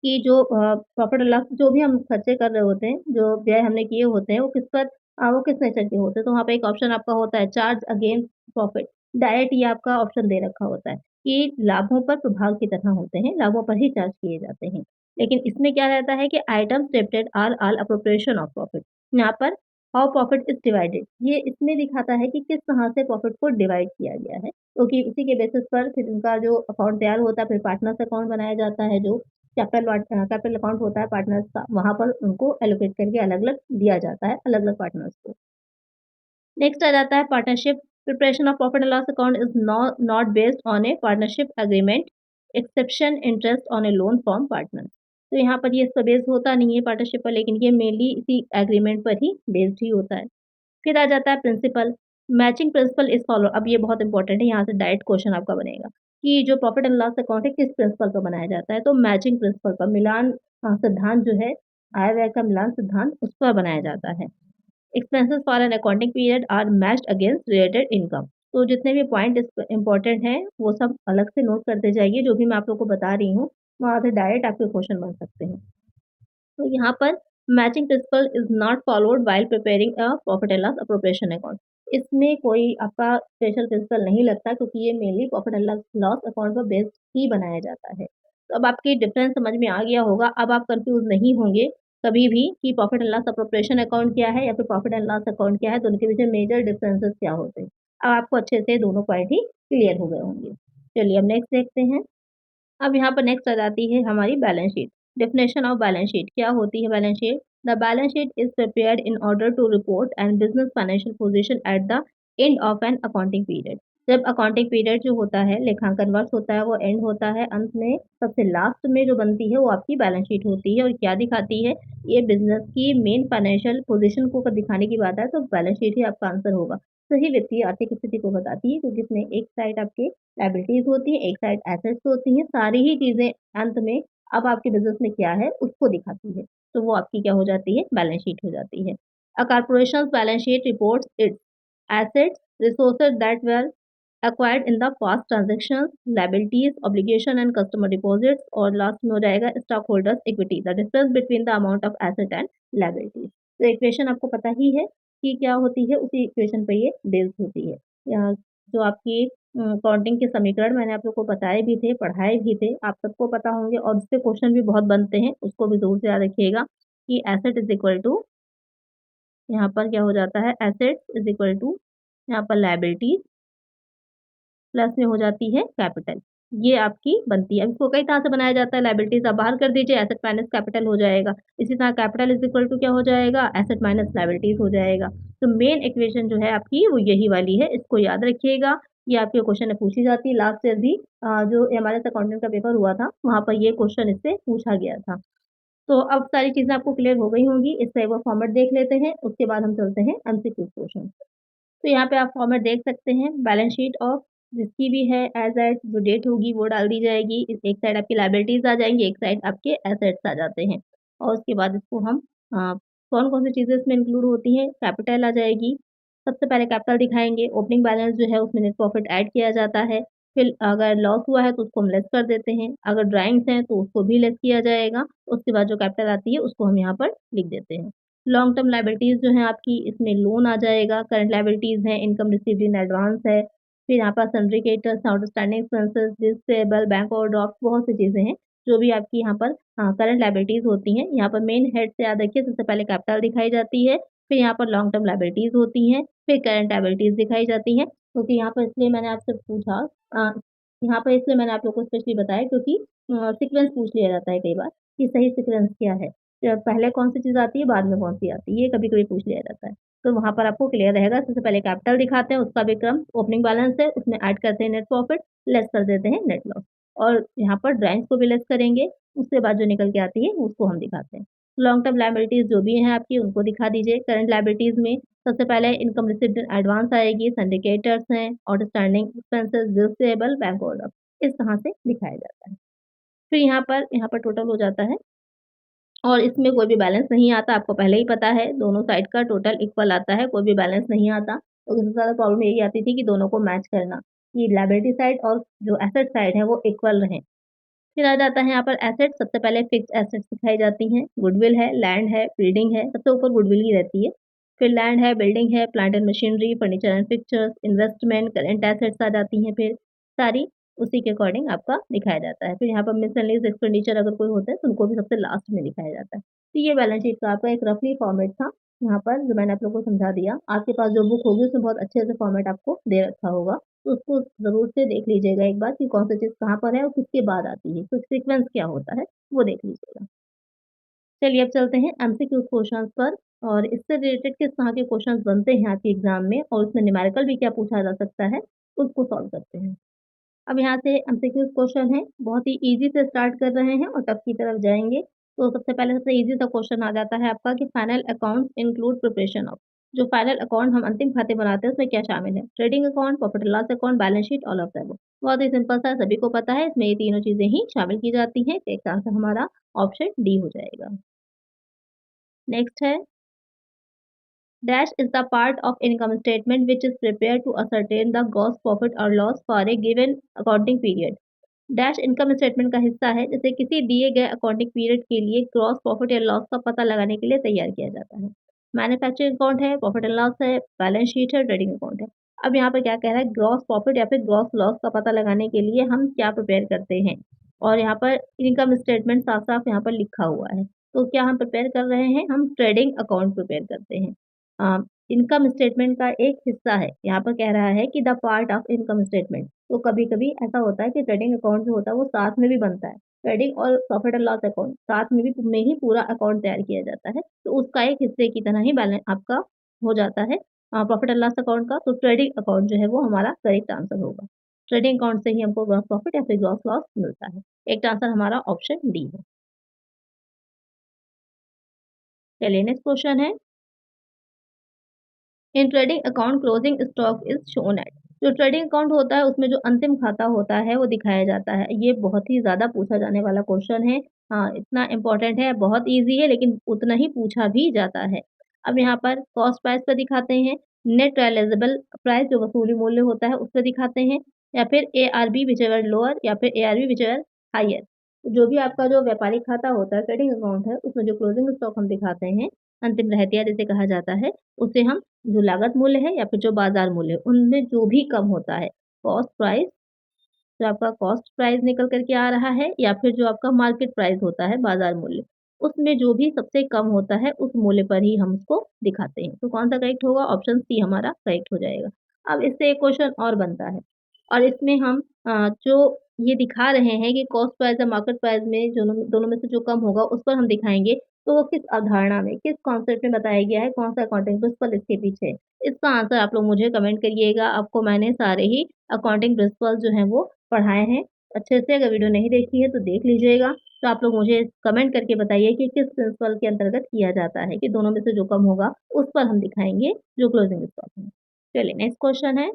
कि जो प्रॉफिट एंड लॉस जो भी हम खर्चे कर रहे होते हैं, जो व्यय हमने किए होते हैं, वो किस पर वो किस नेचर के होते हैं। तो वहाँ पे एक ऑप्शन आपका होता है चार्ज अगेंस्ट प्रॉफिट। डायरेक्ट ये आपका ऑप्शन दे रखा होता है कि लाभों पर प्रभाव की तरह होते हैं, लाभों पर ही चार्ज किए जाते हैं। लेकिन इसमें क्या रहता है कि items debited are all appropriation of profit. यहाँ पर हाउ प्रॉफिट इज़ डिवाइडेड, ये इसमें दिखाता है कि किस तरह से प्रॉफिट को डिवाइड किया गया है। क्योंकि उसी के बेसिस पर फिर उनका जो अकाउंट तैयार होता है, फिर पार्टनर्स अकाउंट बनाया जाता है, जो कैपिटल अकाउंट होता है पार्टनर्स का, वहाँ पर उनको एलोकेट करके अलग-अलग दिया जाता है, अलग-अलग पार्टनर्स को। नेक्स्ट आ जाता है partnership. Preparation of profit and loss account is not based on A partnership agreement, exception interest on A loan from partner. तो यहाँ पर ये इस पर बेस्ड होता नहीं है पार्टनरशिप पर, लेकिन ये मेनली इसी एग्रीमेंट पर ही बेस्ड ही होता है। फिर आ जाता है principle. Matching principle is follow. अब ये बहुत इंपॉर्टेंट है, यहाँ से डायरेक्ट क्वेश्चन आपका बनेगा कि जो प्रॉफिट एंड लॉस अकाउंट है किस प्रिंसिपल पर बनाया जाता है? तो मैचिंग प्रिंसिपल पर, मिलान सिद्धांत जो है, आय व्यय का मिलान सिद्धांत, उस पर बनाया जाता है। Expenses for an accounting period are matched against related income. तो जितने भी पॉइंट इस इम्पोर्टेंट हैं, वो सब अलग से नोट करते जाइए, जो भी मैं आप लोग को बता रही हूँ, वहाँ से डायरेक्ट आपके क्वेश्चन बन सकते हैं। तो यहाँ पर matching principle is not followed while preparing a profit and loss appropriation account. इसमें कोई आपका स्पेशल प्रिंसिपल नहीं लगता, क्योंकि ये mainly profit and loss account पर बेस्ड ही बनाया जाता है। तो अब आपकी डिफरेंस समझ में आ गया होगा, अब आप कन्फ्यूज़ नहीं होंगे कभी भी कि profit and loss appropriation account क्या है या फिर प्रॉफिट एंड लॉस अकाउंट क्या है, दोनों के बीच में मेजर डिफरेंसेस क्या होते हैं। अब आपको अच्छे से दोनों पॉइंट ही क्लियर हो गए होंगे। चलिए अब नेक्स्ट देखते हैं। अब यहाँ पर नेक्स्ट आ जाती है हमारी balance sheet. Definition of balance sheet क्या होती है? Balance sheet, the balance sheet is prepared in order to report and business financial position at the end of an accounting period. जब अकाउंटिंग पीरियड जो होता है, लेखांकन वर्ष होता है, वो एंड होता है, अंत में सबसे लास्ट में जो बनती है वो आपकी बैलेंस शीट होती है। और क्या दिखाती है? ये बिजनेस की मेन फाइनेंशियल पोजीशन को अगर दिखाने की बात है तो बैलेंस शीट ही आपका आंसर होगा। सही वित्तीय आर्थिक स्थिति को बताती है, क्योंकि इसमें एक साइड आपके लायबिलिटीज़ होती हैं, एक साइड एसेट्स होती हैं, सारी ही चीज़ें अंत में अब आपके बिज़नेस में क्या है उसको दिखाती है। तो वो आपकी क्या हो जाती है, बैलेंस शीट हो जाती है। A corporation's balance sheet reports its assets, resources that were acquired in the past transactions, liabilities, obligation and customer deposits और लास्ट में हो जाएगा स्टॉक होल्डर्स equity, the difference between the amount of asset and liabilities. तो equation आपको पता ही है कि क्या होती है, उसी इक्वेशन पे ये बेस्ड होती है। जो आपकी अकाउंटिंग के समीकरण मैंने आप लोग को बताए भी थे, पढ़ाए भी थे, आप सबको पता होंगे और उससे क्वेश्चन भी बहुत बनते हैं, उसको भी ज़रूर से याद रखिएगा कि एसेट इज़ इक्वल टू यहाँ पर क्या हो जाता है, एसेट्स इज़ इक्वल टू यहाँ पर लायबिलिटीज़ प्लस में हो जाती है कैपिटल। ये आपकी बनती है। अब इसको कई तरह से बनाया जाता है, लायबिलिटीज़ आप बाहर कर दीजिए, एसेट माइनस कैपिटल हो जाएगा। इसी तरह कैपिटल इज़ इक्वल टू क्या हो जाएगा, एसेट माइनस लायबिलिटीज़ हो जाएगा। तो मेन इक्वेशन जो है आपकी वो यही वाली है, इसको याद रखिएगा। ये आपके क्वेश्चन में पूछी जाती है, लास्ट ईयर भी जो एमआरएस अकाउंटेंट का पेपर हुआ था, वहाँ पर ये क्वेश्चन इससे पूछा गया था। तो अब सारी चीज़ें आपको क्लियर हो गई होंगी, इसका एक बार फॉर्मेट देख लेते हैं, उसके बाद हम चलते हैं एमसीक्यू क्वेश्चन। तो यहाँ पे आप फॉर्मेट देख सकते हैं, बैलेंस शीट ऑफ जिसकी भी है एज़ एट जो डेट होगी वो डाल दी जाएगी। इस एक साइड आपकी लायबिलिटीज़ आ जाएँगी, एक साइड आपके एसेट्स आ जाते हैं। और उसके बाद इसको हम कौन-कौन सी चीज़ें इसमें इंक्लूड होती हैं, कैपिटल आ जाएगी। सबसे पहले कैपिटल दिखाएँगे, ओपनिंग बैलेंस जो है उसमें नेट प्रॉफिट ऐड किया जाता है। फिर अगर लॉस हुआ है तो उसको हम लेस कर देते हैं, अगर ड्राइंग्स हैं तो उसको भी लेस किया जाएगा। उसके बाद जो कैपिटल आती है उसको हम यहाँ पर लिख देते हैं। लॉन्ग टर्म लायबिलिटीज़ जो हैं आपकी इसमें लोन आ जाएगा, करंट लायबिलिटीज़ हैं, इनकम रिसीव्ड इन एडवांस है, फिर यहाँ पर sundry creditors, outstanding expenses, bills payable, bank overdraft बहुत सी चीज़ें हैं, जो भी आपकी यहाँ पर करंट लायबिलिटीज़ होती हैं। यहाँ पर मेन हेड से याद रखिए सबसे पहले कैपिटल दिखाई जाती है, फिर यहाँ पर लॉन्ग टर्म लायबिलिटीज़ होती हैं, फिर करंट लायबिलिटीज़ दिखाई जाती हैं। क्योंकि यहाँ पर इसलिए मैंने आपसे पूछा अ, यहाँ पर इसलिए मैंने आप लोग को स्पेशली बताया क्योंकि सीक्वेंस पूछ लिया जाता है कई बार कि सही सीक्वेंस क्या है? पहले कौन-सी चीज़ आती है, बाद में कौन-सी आती है, ये कभी-कभी पूछ लिया जाता है। तो वहाँ पर आपको क्लियर रहेगा, सबसे पहले कैपिटल दिखाते हैं, उसका भी क्रम ओपनिंग बैलेंस है, उसमें ऐड करते हैं नेट प्रॉफिट, लेस कर देते हैं नेट लॉस और यहाँ पर ड्राइंग्स को भी लेस करेंगे, उसके बाद जो निकल के आती है, उसको हम दिखाते हैं। लॉन्ग टर्म लायबिलिटीज़ जो भी हैं आपकी, उनको दिखा दीजिए। करंट लायबिलिटीज़ में सबसे पहले इनकम रिसीव्ड इन एडवांस आएगी, सिंडिकेटर्स हैं, outstanding expenses, bills payable, bank overdraft, इस तरह से दिखाया जाता है। फिर यहाँ पर टोटल हो जाता है और इसमें कोई भी बैलेंस नहीं आता, आपको पहले ही पता है, दोनों साइड का टोटल इक्वल आता है, कोई भी बैलेंस नहीं आता। तो सबसे ज़्यादा प्रॉब्लम यही आती थी कि दोनों को मैच करना, कि लायबिलिटी साइड और जो एसेट साइड है, वो इक्वल रहें। फिर आ जाता है यहाँ पर एसेट्स, सबसे पहले फिक्स्ड एसेट्स दिखाई जाती हैं, गुडविल है, लैंड है, बिल्डिंग है, सबसे ऊपर गुडविल ही रहती है। फिर लैंड है, बिल्डिंग है, plant and machinery, furniture and fixtures, investment, current assets आ जाती हैं फिर, सारी उसी के अकॉर्डिंग आपका दिखाया जाता है। फिर यहाँ पर मिसलेनियस एक्सपेंडिचर अगर कोई होता है, तो उनको भी सबसे लास्ट में दिखाया जाता है। तो ये बैलेंस शीट का आपका एक रफली फॉर्मेट था, यहाँ पर जो मैंने आप लोगों को समझा दिया। आपके पास जो बुक होगी उसमें बहुत अच्छे से फॉर्मेट आपको दे रखा होगा, तो उसको ज़रूर से देख लीजिएगा एक बार कि कौन-सी चीज़ कहाँ पर है और किसके बाद आती है, तो सीक्वेंस क्या होता है, वो देख लीजिएगा। चलिए अब चलते हैं एमसीक्यू क्वेश्चंस पर और इससे रिलेटेड किस तरह के क्वेश्चंस बनते हैं आपके एग्ज़ाम में और उसमें न्यूमेरिकल भी क्या पूछा जा सकता है, उसको सॉल्व करते हैं। अब यहाँ से एमसीक्यूज़ क्वेश्चन है, बहुत ही ईज़ी से स्टार्ट कर रहे हैं और टफ की तरफ जाएँगे। तो सबसे पहले सबसे ईज़ी सा क्वेश्चन आ जाता है आपका कि final accounts include preparation of, जो फाइनल अकाउंट हम अंतिम खाते बनाते हैं उसमें क्या शामिल है? Trading account, profit and loss account, balance sheet, all of the above. बहुत ही सिंपल सा है, सभी को पता है, इसमें ये तीनों चीज़ें ही शामिल की जाती हैं, तो इसका आंसर हमारा ऑप्शन डी हो जाएगा। नेक्स्ट है dash is the part of income statement which is prepared to ascertain the gross profit or loss for a given accounting period. Dash income statement का हिस्सा है जिसे किसी दिए गए अकाउंटिंग पीरियड के लिए ग्रॉस प्रॉफिट या लॉस का पता लगाने के लिए तैयार किया जाता है। मैन्युफैक्चरिंग अकाउंट है, प्रॉफिट एंड लॉस है, बैलेंस शीट है, ट्रेडिंग अकाउंट है। अब यहाँ पर क्या कह रहा है, ग्रॉस प्रॉफिट या फिर ग्रॉस लॉस का पता लगाने के लिए हम क्या प्रिपेयर करते हैं और यहाँ पर इनकम स्टेटमेंट साफ साफ यहाँ पर लिखा हुआ है। तो क्या हम प्रिपेयर कर रहे हैं, हम ट्रेडिंग अकाउंट प्रिपेयर करते हैं। इनकम स्टेटमेंट का एक हिस्सा है, यहाँ पर कह रहा है कि the part of income statement. तो कभी-कभी ऐसा होता है कि ट्रेडिंग अकाउंट जो होता है वो साथ में भी बनता है। ट्रेडिंग और प्रॉफिट एंड लॉस अकाउंट साथ में ही पूरा अकाउंट तैयार किया जाता है। तो उसका एक हिस्से की तरह ही बैलेंस आपका हो जाता है प्रॉफिट एंड लॉस अकाउंट का। तो ट्रेडिंग अकाउंट जो है वो हमारा करेक्ट आंसर होगा। ट्रेडिंग अकाउंट से ही हमको ग्रॉस प्रॉफिट या फिर ग्रॉस लॉस मिलता है। एक आंसर हमारा ऑप्शन डी है। चलिए नेक्स्ट क्वेश्चन है in trading account closing stock is shown at. जो ट्रेडिंग अकाउंट होता है उसमें जो अंतिम खाता होता है वो दिखाया जाता है। ये बहुत ही ज़्यादा पूछा जाने वाला क्वेश्चन है इतना इम्पोर्टेंट है, बहुत ईज़ी है लेकिन उतना ही पूछा भी जाता है। अब यहाँ पर कॉस्ट प्राइस पे दिखाते हैं, नेट रियलाइज़ेबल प्राइस जो वसूली मूल्य होता है उस पे दिखाते हैं या फिर एआरबी व्हिचएवर लोअर या फिर एआरबी व्हिचएवर हायर। जो भी आपका जो व्यापारिक खाता होता है, ट्रेडिंग अकाउंट है, उसमें जो क्लोजिंग स्टॉक हम दिखाते हैं, अंतिम रहतिया जिसे कहा जाता है, उसे हम जो लागत मूल्य है या फिर जो बाज़ार मूल्य है, उनमें जो भी कम होता है, कॉस्ट प्राइस जो आपका कॉस्ट प्राइस निकल कर के आ रहा है या फिर जो आपका मार्केट प्राइस होता है बाज़ार मूल्य, उसमें जो भी सबसे कम होता है उस मूल्य पर ही हम उसको दिखाते हैं। तो कौन-सा करेक्ट होगा? ऑप्शन सी हमारा करेक्ट हो जाएगा। अब इससे एक क्वेश्चन और बनता है और इसमें हम जो ये दिखा रहे हैं कि कॉस्ट प्राइस या मार्केट प्राइस में जो दोनों दोनों में से जो कम होगा उस पर हम दिखाएँगे, तो वो किस अवधारणा में, किस कॉन्सेप्ट में बताया गया है, कौन-सा अकाउंटिंग प्रिंसिपल इसके पीछे है? इसका आंसर आप लोग मुझे कमेंट करिएगा। आपको मैंने सारे ही अकाउंटिंग प्रिंसिपल जो हैं वो पढ़ाए हैं अच्छे से। अगर वीडियो नहीं देखी है तो देख लीजिएगा। तो आप लोग मुझे कमेंट करके बताइए कि किस प्रिंसिपल के अंतर्गत किया जाता है कि दोनों में से जो कम होगा उस पर हम दिखाएँगे जो क्लोजिंग स्टॉक है। चलिए नेक्स्ट क्वेश्चन है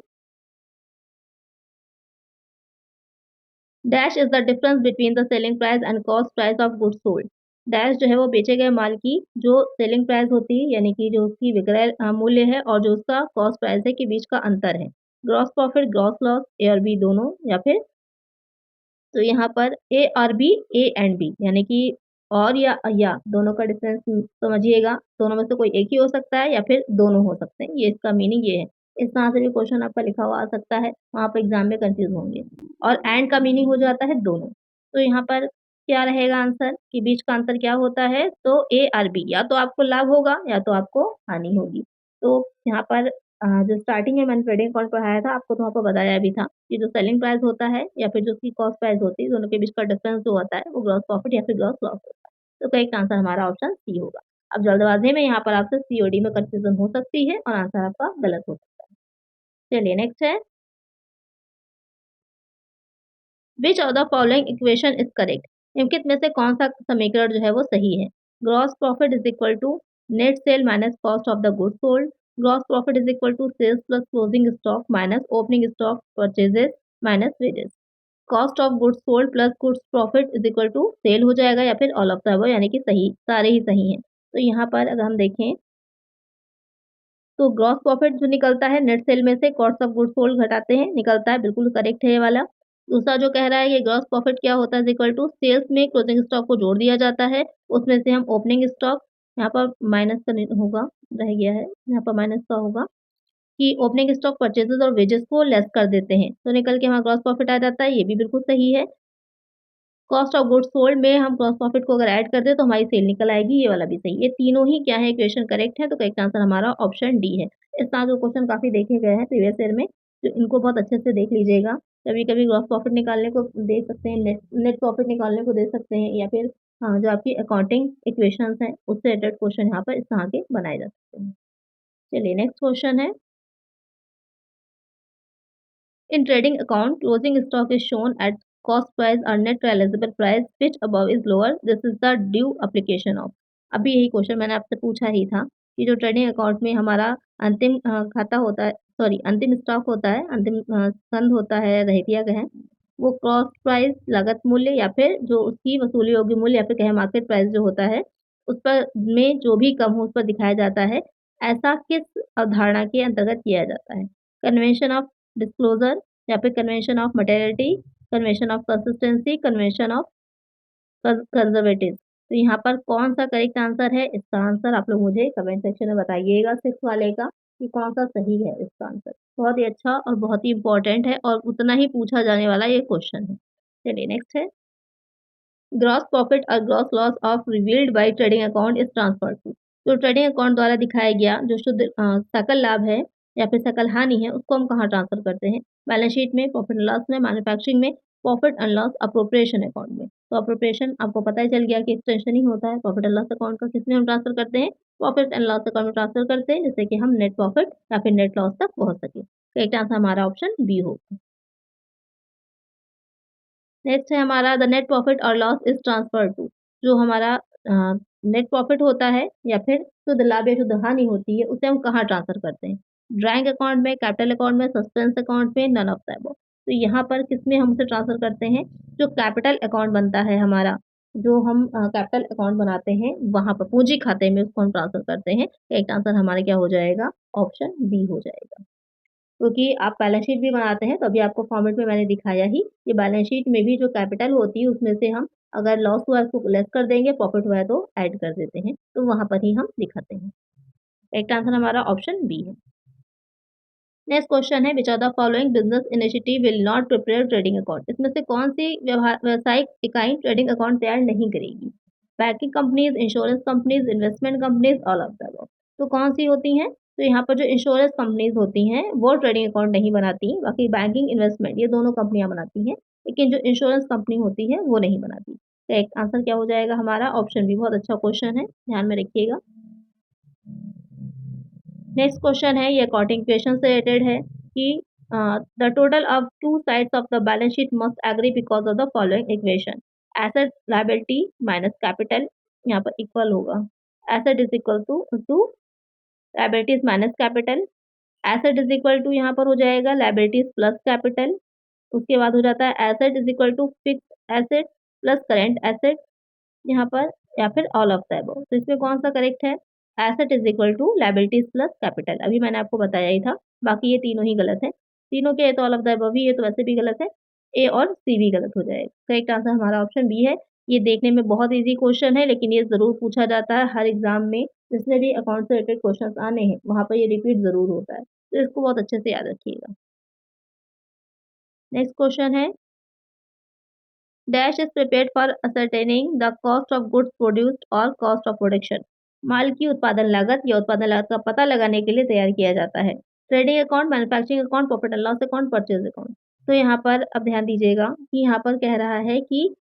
dash is the difference between the selling price and cost price of goods sold. Dash जो है वो बेचे गए माल की जो सेलिंग प्राइस होती है यानी कि जो उसकी विक्रय मूल्य है और जो उसका कॉस्ट प्राइस है के बीच का अंतर है। ग्रॉस प्रॉफिट, ग्रॉस लॉस, ए और बी दोनों या फिर तो यहाँ पर ए और बी, ए एंड बी यानी कि और या दोनों का डिफरेंस समझिएगा। दोनों में से कोई एक ही हो सकता है या फिर दोनों हो सकते हैं। ये इसका मीनिंग ये है। इस तरह से भी क्वेश्चन आपका लिखा हुआ आ सकता है, वहाँ पे एग्ज़ाम में कन्फ्यूज़ होंगे। और एंड का मीनिंग हो जाता है दोनों। तो यहाँ पर क्या रहेगा आंसर कि बीच का अंतर क्या होता है? तो ए और बी या तो आपको लाभ होगा या तो आपको हानि होगी। तो यहाँ पर जो स्टार्टिंग में मैंने ट्रेडिंग अकाउंट पढ़ाया था आपको तो वहाँ पर बताया भी था कि जो सेलिंग प्राइस होता है या फिर जो उसकी कॉस्ट प्राइस होती है, दोनों के बीच का डिफरेंस जो होता है वो ग्रॉस प्रॉफिट या फिर ग्रॉस लॉस होता है। तो करेक्ट आंसर हमारा ऑप्शन सी होगा। अब जल्दबाज़ी में यहाँ पर आपसे सीओडी में कन्फ्यूज़न हो सकती है और आंसर आपका गलत हो सकता है। चलिए नेक्स्ट है which of the following equation is correct? निम्नलिखित में से कौन-सा समीकरण जो है वो सही है? Gross profit is equal to net sale minus cost of the goods sold. Gross profit is equal to sales plus closing stock minus opening stock purchases minus wages. Cost of goods sold plus goods profit is equal to sale हो जाएगा या फिर all of the above यानी कि सही सारे ही सही हैं। तो यहाँ पर अगर हम देखें तो ग्रॉस प्रॉफिट जो निकलता है नेट सेल में से कॉस्ट ऑफ गुड्स सोल्ड घटाते हैं, निकलता है बिल्कुल करेक्ट है ये वाला। दूसरा जो कह रहा है कि ग्रॉस प्रॉफिट क्या होता है इज़ इक्वल टू सेल्स में क्लोजिंग स्टॉक को जोड़ दिया जाता है, उसमें से हम ओपनिंग स्टॉक यहाँ पर माइनस करने होगा, रह गया है, यहाँ पर माइनस का होगा कि ओपनिंग स्टॉक परचेज़ेज़ और वेजेज़ को लेस कर देते हैं, तो निकल के हमारा ग्रॉस प्रॉफिट आ जाता है, ये भी बिल्कुल सही है। कॉस्ट ऑफ गुड्स सोल्ड में हम ग्रॉस प्रॉफिट को अगर ऐड कर दें तो हमारी सेल निकल आएगी, ये वाला भी सही है। ये तीनों ही क्या है इक्वेशन करेक्ट है, तो करेक्ट आंसर हमारा ऑप्शन डी है। इस तरह के क्वेश्चन काफ़ी देखे गए हैं प्रीवियस ईयर में, तो इनको बहुत अच्छे से देख लीजिएगा। कभी-कभी ग्रॉस प्रॉफिट निकालने को दे सकते हैं, नेट नेट प्रॉफिट निकालने को दे सकते हैं या फिर जो आपकी अकाउंटिंग इक्वेशंस हैं, उससे रिलेटेड क्वेश्चन यहाँ पर इस तरह के बनाए जा सकते हैं। चलिए नेक्स्ट क्वेश्चन है In trading account, closing stock is shown at cost price or net realizable price, which above is lower. This is the due application of. अभी यही क्वेश्चन मैंने आपसे पूछा ही था कि जो ट्रेडिंग अकाउंट में हमारा अंतिम खाता होता है सॉरी अंतिम स्टॉक होता है अंतिम संद होता है रहतिया कहें वो कॉस्ट प्राइस लागत मूल्य या फिर जो उसकी वसूली योग्य मूल्य या फिर कहें मार्केट प्राइस जो होता है उस पर में जो भी कम हो उस पर दिखाया जाता है ऐसा किस अवधारणा के अंतर्गत किया जाता है कन्वेंशन ऑफ डिस्क्लोजर या फिर convention of materiality, convention of consistency, convention of conservative. तो यहाँ पर कौन-सा करेक्ट आंसर है? इसका आंसर आप लोग मुझे कमेंट सेक्शन में बताइएगा 6 वाले का कि कौन-सा सही है इसका आंसर। बहुत ही अच्छा और बहुत ही इम्पोर्टेंट है और उतना ही पूछा जाने वाला ये क्वेश्चन है। चलिए नेक्स्ट है ग्रॉस प्रॉफिट और gross loss of revealed by trading account is transferred to. जो ट्रेडिंग अकाउंट द्वारा दिखाया गया जो शुद्ध सकल लाभ है या फिर सकल हानि है उसको हम कहाँ ट्रांसफ़र करते हैं? बैलेंस शीट में, प्रॉफिट एंड लॉस में, मैन्युफैक्चरिंग में, profit and loss appropriation account में। तो अप्रोप्रिएशन आपको पता ही चल गया कि एक्सटेंशन ही होता है प्रॉफिट एंड लॉस अकाउंट का किसमें हम ट्रांसफ़र करते हैं? प्रॉफिट एंड लॉस अकाउंट में ट्रांसफ़र करते हैं जिससे कि हम नेट प्रॉफिट या फिर नेट लॉस तक पहुँच सकें। करेक्ट आंसर हमारा ऑप्शन बी होगा। नेक्स्ट है हमारा द नेट प्रॉफिट और लॉस इज़ ट्रांसफर्ड टू जो हमारा नेट प्रॉफिट होता है या फिर शुद्ध लाभ या शुद्ध हानि होती है, उसे हम कहाँ ट्रांसफ़र करते हैं? ड्राइंग अकाउंट में, कैपिटल अकाउंट में, सस्पेंस अकाउंट में, नन ऑफ द अबव। तो यहाँ पर किसमें हम उसे ट्रांसफ़र करते हैं? जो कैपिटल अकाउंट बनता है हमारा, जो हम कैपिटल अकाउंट बनाते हैं, वहाँ पर पूंजी खाते में उसको हम ट्रांसफ़र करते हैं। करेक्ट आंसर हमारा क्या हो जाएगा? ऑप्शन बी हो जाएगा। क्योंकि आप बैलेंस शीट भी बनाते हैं, तो अभी आपको फॉर्मेट में मैंने दिखाया ही कि बैलेंस शीट में भी जो कैपिटल होती है, उसमें से हम अगर लॉस हुआ है उसको लेस कर देंगे, प्रॉफ़िट हुआ है तो ऐड कर देते हैं। तो वहाँ पर ही हम दिखाते हैं। करेक्ट आंसर हमारा ऑप्शन बी है। नेक्स्ट क्वेश्चन है, which of the following business initiative will not prepare trading account? इसमें से कौन सी व्यावसायिक इकाई ट्रेडिंग अकाउंट तैयार नहीं करेगी? Banking companies, insurance companies, investment companies, all of the above. तो कौन सी होती हैं? तो यहाँ पर जो इंश्योरेंस कंपनीज होती हैं वो ट्रेडिंग अकाउंट नहीं बनाती, बाकी बैंकिंग, इन्वेस्टमेंट ये दोनों कंपनियां बनाती हैं, लेकिन जो इंश्योरेंस कंपनी होती है वो नहीं बनाती। तो एक आंसर क्या हो जाएगा हमारा? Option B. बहुत अच्छा क्वेश्चन है, ध्यान में रखिएगा। नेक्स्ट क्वेश्चन है, ये अकाउंटिंग इक्वेशन से रिलेटेड है कि the total of two sides of the balance sheet must agree because of the following equation. Asset liability minus capital यहाँ पर इक्वल होगा। Asset is equal to to liabilities minus capital. Asset is equal to यहाँ पर हो जाएगा liabilities plus capital. उसके बाद हो जाता है asset is equal to fix asset plus current asset यहाँ पर, या फिर ऑल ऑफ द अबव। तो इसमें कौन सा करेक्ट है? Asset is equal to liabilities plus capital. अभी मैंने आपको बताया ही था, बाकी ये तीनों ही गलत है। तीनों के, तो ऑल ऑफ द अबव ही, ये तो वैसे भी गलत है। ए और सी भी गलत हो जाएगा। करेक्ट आंसर हमारा ऑप्शन बी है। ये देखने में बहुत ईजी क्वेश्चन है, लेकिन ये जरूर पूछा जाता है हर एग्जाम में। जिसमें भी अकाउंट से रिलेटेड क्वेश्चन आने हैं वहां पर ये रिपीट जरूर होता है, तो इसको बहुत अच्छे से याद रखिएगा। नेक्स्ट क्वेश्चन है, dash is prepared for ascertaining the cost of goods produced और कॉस्ट ऑफ प्रोडक्शन। माल की उत्पादन लागत या उत्पादन लागत का पता लगाने के लिए तैयार किया जाता है। Trading account, manufacturing account, profit and loss account, purchase account. तो यहाँ पर अब ध्यान दीजिएगा कि यहाँ पर कह रहा है कि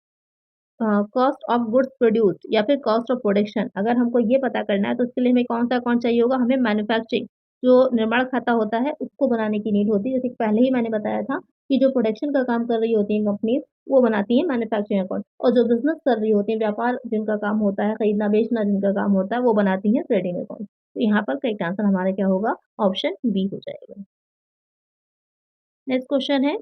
कॉस्ट ऑफ गुड्स प्रोड्यूस्ड या फिर कॉस्ट ऑफ प्रोडक्शन, अगर हमको ये पता करना है तो उसके लिए हमें कौन सा अकाउंट चाहिए होगा? हमें मैन्युफैक्चरिंग, जो निर्माण खाता होता है, उसको बनाने की नीड होती है। जैसे कि पहले ही मैंने बताया था कि जो प्रोडक्शन का काम कर रही होती हैं कंपनीज, वो बनाती हैं मैन्युफैक्चरिंग अकाउंट, और जो बिजनेस कर रही होती हैं, व्यापार जिनका काम होता है, खरीदना बेचना जिनका काम होता है, वो बनाती हैं ट्रेडिंग अकाउंट। तो यहाँ पर करेक्ट आंसर हमारा क्या होगा? ऑप्शन बी हो जाएगा। नेक्स्ट क्वेश्चन है,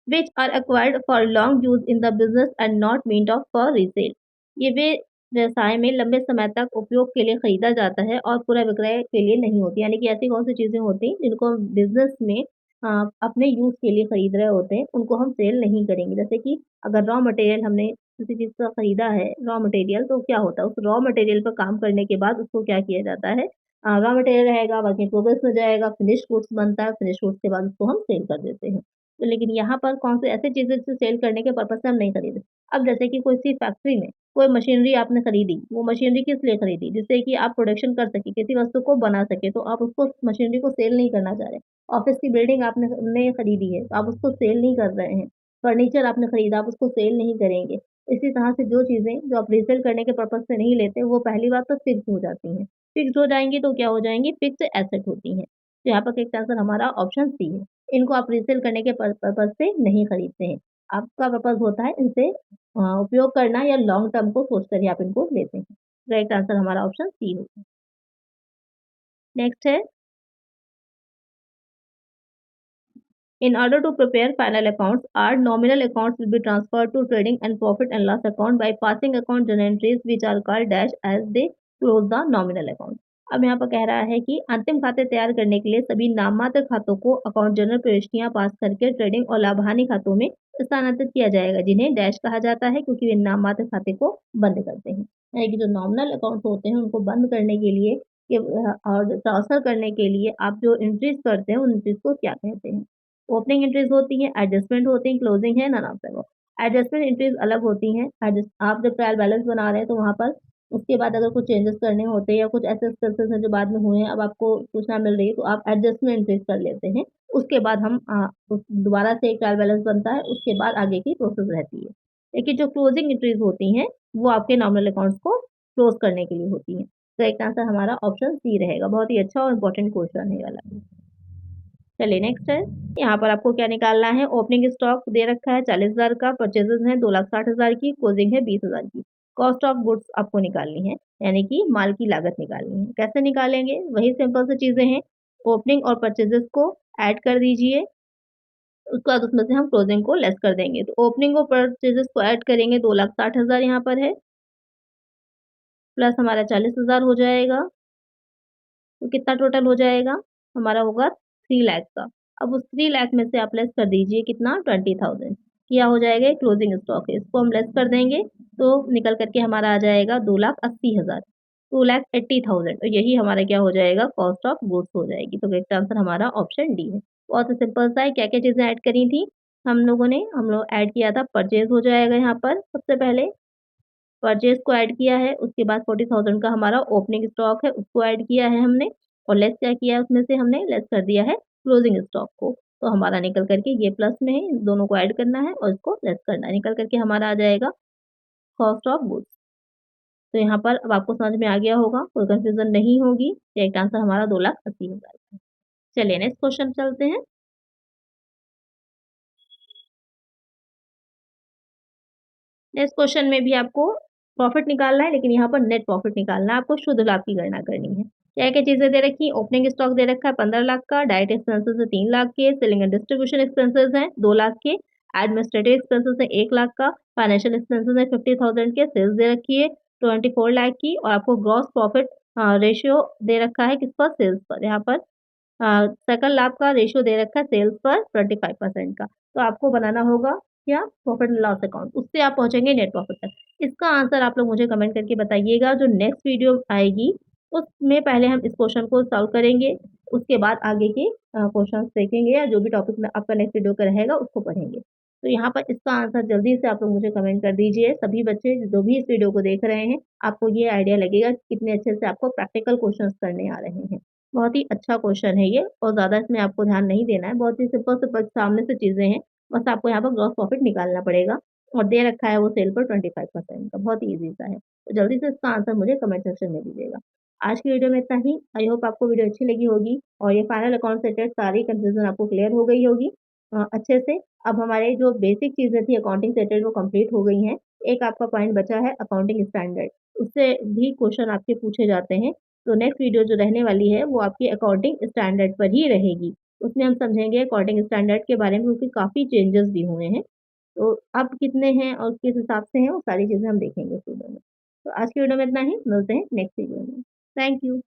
which are acquired for long use in the business and not meant of for resale। ये वे व्यवसाय में लंबे समय तक उपयोग के लिए खरीदा जाता है और पूरा विक्रय के लिए नहीं होती। यानी कि ऐसी कौन सी चीजें होती हैं जिनको हम बिजनेस में अपने यूज के लिए खरीद रहे होते हैं, उनको हम सेल नहीं करेंगे। जैसे कि अगर रॉ मटेरियल हमने किसी चीज का खरीदा है, रॉ मटेरियल, तो क्या होता है उस रॉ मटेरियल पर काम करने के बाद उसको क्या किया जाता है? रॉ मटेरियल रहेगा, वर्क इन प्रोग्रेस में जाएगा, फिनिश गुड्स बनता है, फिनिश गुड्स के बाद उसको हम सेल कर देते हैं। तो लेकिन यहाँ पर कौन से ऐसी चीज़ें जिसे सेल करने के पर्पज़ से हम नहीं खरीदे। अब जैसे कि कोई सी फैक्ट्री में कोई मशीनरी आपने खरीदी, वो मशीनरी किस लिए खरीदी? जिससे कि आप प्रोडक्शन कर सकें, किसी वस्तु को बना सकें, तो आप उसको मशीनरी को सेल नहीं करना चाह रहे। ऑफ़िस की बिल्डिंग आपने ने खरीदी है, तो आप उसको सेल नहीं कर रहे हैं। फर्नीचर आपने खरीदा, आप उसको सेल नहीं करेंगे। इसी तरह से जो चीज़ें जो आप रीसेल करने के पर्पज़ से नहीं लेते, वो पहली बात तो फिक्स्ड हो जाती हैं। फिक्स्ड हो जाएँगी तो क्या हो जाएँगी? फिक्स्ड एसेट होती हैं। तो यहाँ पर करेक्ट आंसर हमारा ऑप्शन सी है। इनको आप रीसेल करने के पर्पज़ से नहीं खरीदते हैं। आपका पर्पज़ होता है इनसे उपयोग करना, या लॉन्ग टर्म को सोच कर ही आप इनको लेते हैं। राइट आंसर हमारा ऑप्शन सी होगा। नेक्स्ट है, in order to prepare final accounts, our nominal accounts will be transferred to trading and profit and loss account by passing account journal entries which are called dash as they close the nominal account। अब यहाँ पर कह रहा है कि अंतिम खाते तैयार करने के लिए सभी नाममात्र खातों को अकाउंट जनरल प्रविष्टियां पास करके ट्रेडिंग और लाभ हानि खातों में स्थानांतरित किया जाएगा, जिन्हें डैश कहा जाता है क्योंकि वे नाममात्र खाते को बंद करते हैं। यानी कि जो नॉमिनल अकाउंट होते हैं उनको बंद करने के लिए और ट्रांसफर करने के लिए आप जो एंट्रीज करते हैं, उन एंट्रीज को क्या कहते हैं? ओपनिंग एंट्रीज होती हैं, एडजस्टमेंट होती हैं, क्लोजिंग है, none of the above. Adjustment entries अलग होती हैं। एडजस्ट आप जब ट्रायल बैलेंस बना रहे हैं तो वहाँ पर उसके बाद अगर कुछ चेंजेस करने होते हैं या कुछ ऐसे एक्सपेंसेस हैं जो बाद में हुए हैं, अब आपको सूचना मिल रही है, तो आप एडजस्टमेंट एंट्रीज कर लेते हैं। उसके बाद हम दोबारा से एक ट्रायल बैलेंस बनता है, उसके बाद आगे की प्रोसेस रहती है। लेकिन जो क्लोजिंग एंट्रीज होती हैं वो आपके नॉमिनल अकाउंट्स को क्लोज करने के लिए होती हैं। तो एक आंसर हमारा ऑप्शन सी रहेगा। बहुत ही अच्छा और इम्पोर्टेंट क्वेश्चन है ये वाला। चलिए नेक्स्ट है, यहाँ पर आपको क्या निकालना है? ओपनिंग स्टॉक दे रखा है 40,000 का, परचेजेस हैं 2,60,000 की, क्लोजिंग है 20,000 की। कॉस्ट ऑफ गुड्स आपको निकालनी है, यानी कि माल की लागत निकालनी है। कैसे निकालेंगे? वही सिंपल सी चीजें हैं। ओपनिंग और परचेजेस को ऐड कर दीजिए, उसके बाद उसमें से हम क्लोजिंग को लेस कर देंगे। तो ओपनिंग और परचेज़ेज़ को ऐड करेंगे 2,60,000 यहाँ पर है, प्लस हमारा 40,000 हो जाएगा। तो कितना टोटल हो जाएगा? हमारा होगा 3 लाख का। अब उस 3 लाख में से आप लेस कर दीजिए कितना 20,000 क्या हो जाएगा ये क्लोजिंग स्टॉक है। इसको हम लेस कर देंगे तो निकल कर के हमारा आ जाएगा 2,80,000 2,80,000 और यही हमारा क्या हो जाएगा कॉस्ट ऑफ गुड्स हो जाएगी। तो करेक्ट आंसर हमारा ऑप्शन डी है। बहुत ही सिंपल सा है। क्या-क्या चीज़ें ऐड करी थी हम लोग ऐड किया था परचेज़ हो जाएगा यहाँ पर सबसे पहले परचेज़ को ऐड किया है, उसके बाद 40,000 का हमारा ओपनिंग स्टॉक है, उसको ऐड किया है हमने और लेस क्या किया है उसमें से हमने लेस कर दिया है क्लोजिंग स्टॉक को। तो हमारा निकल कर के ये प्लस में है, इन दोनों को ऐड करना है और इसको लेस करना है। निकल कर के हमारा आ जाएगा कॉस्ट ऑफ गुड्स। तो यहाँ पर अब आपको समझ में आ गया होगा, कोई कन्फ्यूज़न नहीं होगी। करेक्ट आंसर हमारा 2,80,000 है। चलिए नेक्स्ट क्वेश्चन चलते हैं। नेक्स्ट क्वेश्चन में भी आपको प्रॉफिट निकालना है, लेकिन यहाँ पर नेट प्रॉफिट निकालना है, आपको शुद्ध लाभ की गणना करनी है। क्या-क्या चीज़ें दे रखी हैं? ओपनिंग स्टॉक दे रखा है 15 लाख का, डायरेक्ट एक्सपेंसेस है 3 लाख के, सेलिंग एंड डिस्ट्रीब्यूशन एक्सपेंसेस हैं 2 लाख के, एडमिनिस्ट्रेटिव एक्सपेंसेस है 1 लाख का, फाइनेंशियल एक्सपेंसेस है 50,000 के, सेल्स दे रखी है 24 लाख की और आपको ग्रॉस प्रॉफिट रेशियो दे रखा है किस पर? सेल्स पर। यहाँ पर सकल लाभ का रेशियो दे रखा है सेल्स पर 25% का। तो आपको बनाना होगा क्या? प्रॉफिट एंड लॉस अकाउंट, उससे आप पहुँचेंगे नेट प्रॉफिट तक। इसका आंसर आप लोग मुझे कमेंट करके बताइएगा, जो नेक्स्ट वीडियो आएगी, उसमें पहले हम इस क्वेश्चन को सॉल्व करेंगे, उसके बाद आगे के क्वेश्चन्स देखेंगे या जो भी टॉपिक में आपका नेक्स्ट वीडियो का रहेगा, उसको पढ़ेंगे। तो यहाँ पर इसका आंसर जल्दी से आप लोग मुझे कमेंट कर दीजिए। सभी बच्चे जो भी इस वीडियो को देख रहे हैं, आपको ये आइडिया लगेगा कि कितने अच्छे से आपको प्रैक्टिकल क्वेश्चन्स करने आ रहे हैं। बहुत ही अच्छा क्वेश्चन है ये और ज़्यादा इसमें आपको ध्यान नहीं देना है, बहुत ही सिंपल-सिंपल सामने से चीज़ें हैं, बस आपको यहाँ पर ग्रॉस प्रॉफिट निकालना पड़ेगा और दे रखा है वो सेल पर 25% का, बहुत ही ईज़ी सा है। तो जल्दी से इसका आंसर मुझे कमेंट सेक्शन में दीजिएगा। आज की वीडियो में इतना ही, आई होप आपको वीडियो अच्छी लगी होगी और ये फाइनल अकाउंट से रिलेटेड सारी कन्फ्यूज़न आपको क्लियर हो गई होगी अच्छे से। अब हमारे जो बेसिक चीज़ें थी अकाउंटिंग से रिलेटेड वो कंप्लीट हो गई हैं। एक आपका पॉइंट बचा है अकाउंटिंग स्टैंडर्ड, उससे भी क्वेश्चन आपके पूछे जाते हैं। तो नेक्स्ट वीडियो जो रहने वाली है वो आपकी अकाउंटिंग स्टैंडर्ड पर ही रहेगी। उसमें हम समझेंगे अकाउंटिंग स्टैंडर्ड के बारे में क्योंकि काफ़ी चेंजेस भी हुए हैं। तो अब कितने हैं और किस हिसाब से हैं वो सारी चीज़ें हम देखेंगे इस वीडियो में। तो आज की वीडियो में इतना ही, मिलते हैं नेक्स्ट वीडियो में। Thank you.